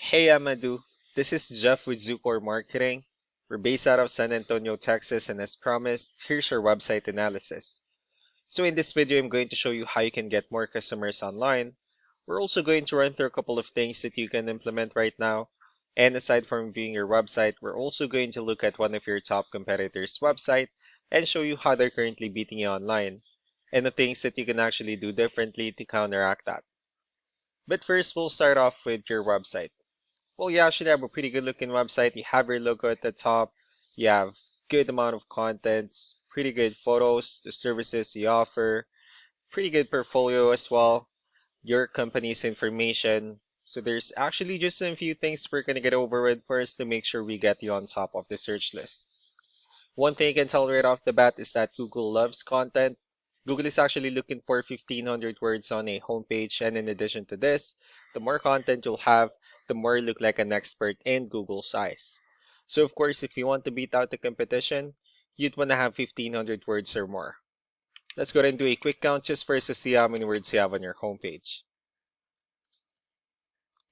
Hey Amadou, this is Jeff with Zucor Marketing. We're based out of San Antonio, Texas, and as promised, here's your website analysis. So in this video, I'm going to show you how you can get more customers online. We're also going to run through a couple of things that you can implement right now. And aside from viewing your website, we're also going to look at one of your top competitors' website and show you how they're currently beating you online and the things that you can actually do differently to counteract that. But first, we'll start off with your website. Well, you actually have a pretty good looking website. You have your logo at the top. You have good amount of contents, pretty good photos, the services you offer, pretty good portfolio as well, your company's information. So there's actually just a few things we're gonna get over with first to make sure we get you on top of the search list. One thing I can tell right off the bat is that Google loves content. Google is actually looking for 1500 words on a homepage, and in addition to this, the more content you'll have, the more you look like an expert in Google's eyes. So, of course, if you want to beat out the competition, you'd want to have 1500 words or more. Let's go ahead and do a quick count just first to see how many words you have on your homepage.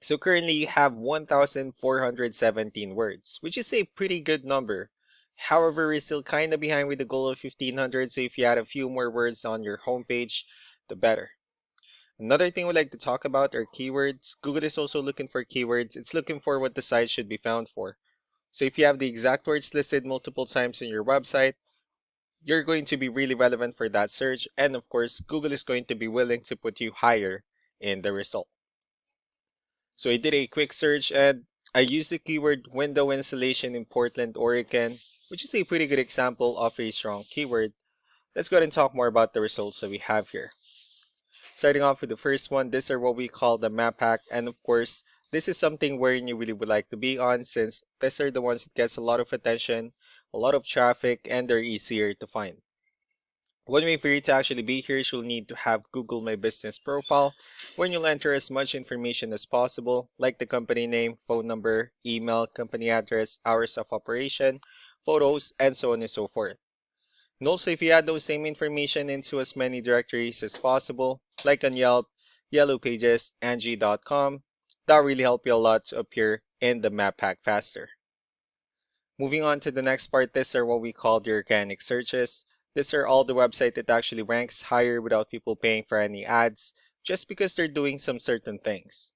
So currently you have 1,417 words, which is a pretty good number. However, we're still kind of behind with the goal of 1,500, so if you add a few more words on your homepage, the better. Another thing we'd like to talk about are keywords. Google is also looking for keywords. It's looking for what the site should be found for. So if you have the exact words listed multiple times on your website, you're going to be really relevant for that search. And of course, Google is going to be willing to put you higher in the result. So I did a quick search and I used the keyword window installation in Portland, Oregon, which is a pretty good example of a strong keyword. Let's go ahead and talk more about the results that we have here. Starting off with the first one, these are what we call the map hack. And of course, this is something where you really would like to be on since these are the ones that gets a lot of attention, a lot of traffic, and they're easier to find. One way for you to actually be here is you'll need to have Google My Business profile when you'll enter as much information as possible, like the company name, phone number, email, company address, hours of operation, photos, and so on and so forth. And also, if you add those same information into as many directories as possible, like on Yelp, Yellow Pages, Angie.com, that'll really help you a lot to appear in the map pack faster. Moving on to the next part, these are what we call the organic searches. These are all the website that actually ranks higher without people paying for any ads, just because they're doing some certain things.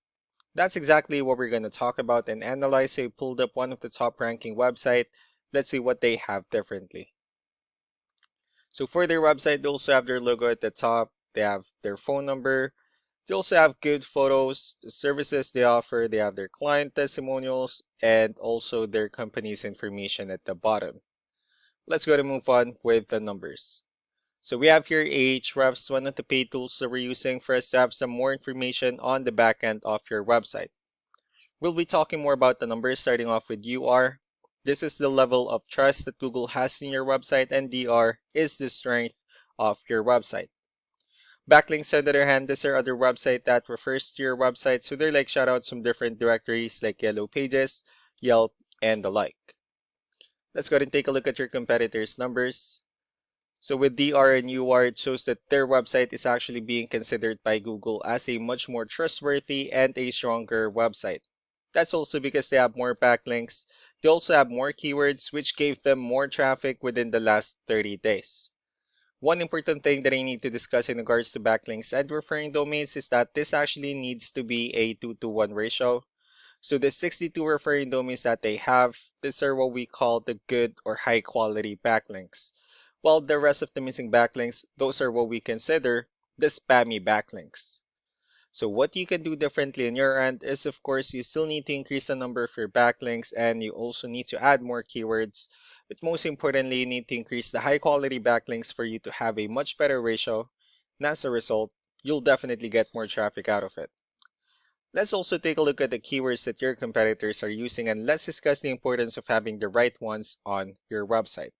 That's exactly what we're going to talk about and analyze. So I pulled up one of the top ranking website. Let's see what they have differently. So for their website, they also have their logo at the top. They have their phone number. They also have good photos, the services they offer. They have their client testimonials and also their company's information at the bottom. Let's go to move on with the numbers. So we have here Ahrefs, one of the paid tools that we're using for us to have some more information on the back end of your website. We'll be talking more about the numbers starting off with UR. This is the level of trust that Google has in your website, and DR is the strength of your website. Backlinks, on the other hand, these are other website that refers to your website, so they're like shoutouts from different directories like Yellow Pages, Yelp, and the like. Let's go ahead and take a look at your competitors' numbers. So with DR and UR, it shows that their website is actually being considered by Google as a much more trustworthy and a stronger website. That's also because they have more backlinks. They also have more keywords, which gave them more traffic within the last 30 days. One important thing that I need to discuss in regards to backlinks and referring domains is that this actually needs to be a 2-to-1 ratio. So the 62 referring domains that they have, these are what we call the good or high quality backlinks. While the rest of the missing backlinks, those are what we consider the spammy backlinks. So what you can do differently on your end is, of course, you still need to increase the number of your backlinks and you also need to add more keywords. But most importantly, you need to increase the high quality backlinks for you to have a much better ratio. And as a result, you'll definitely get more traffic out of it. Let's also take a look at the keywords that your competitors are using and let's discuss the importance of having the right ones on your website.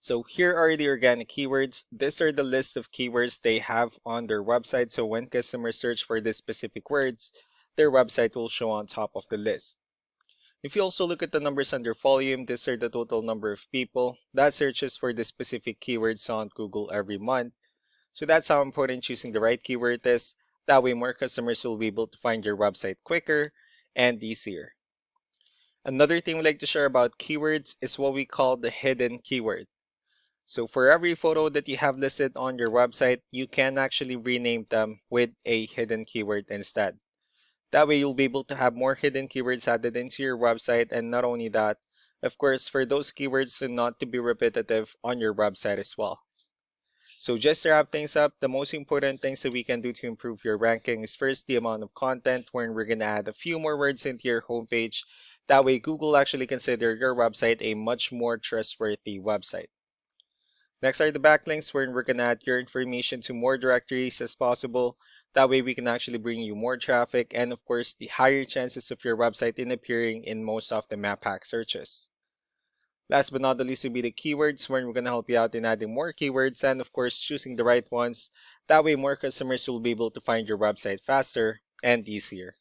So here are the organic keywords. These are the list of keywords they have on their website. So when customers search for these specific words, their website will show on top of the list. If you also look at the numbers under volume, these are the total number of people that searches for the specific keywords on Google every month. So that's how important choosing the right keyword is. That way, more customers will be able to find your website quicker and easier. Another thing we like to share about keywords is what we call the hidden keyword. So for every photo that you have listed on your website, you can actually rename them with a hidden keyword instead. That way you'll be able to have more hidden keywords added into your website, and not only that, of course, for those keywords to not to be repetitive on your website as well. So just to wrap things up, the most important things that we can do to improve your ranking is first the amount of content, wherein we're going to add a few more words into your homepage. That way Google actually consider your website a much more trustworthy website. Next are the backlinks, wherein we're going to add your information to more directories as possible. That way we can actually bring you more traffic and of course the higher chances of your website in appearing in most of the map hack searches. Last but not the least will be the keywords, wherein we're going to help you out in adding more keywords and of course choosing the right ones. That way more customers will be able to find your website faster and easier.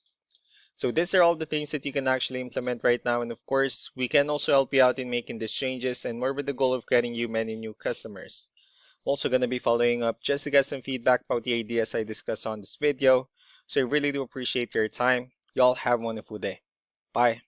So these are all the things that you can actually implement right now, and of course we can also help you out in making these changes and more with the goal of getting you many new customers. I'm also going to be following up just to get some feedback about the ideas I discussed on this video. So I really do appreciate your time. Y'all have a wonderful day. Bye.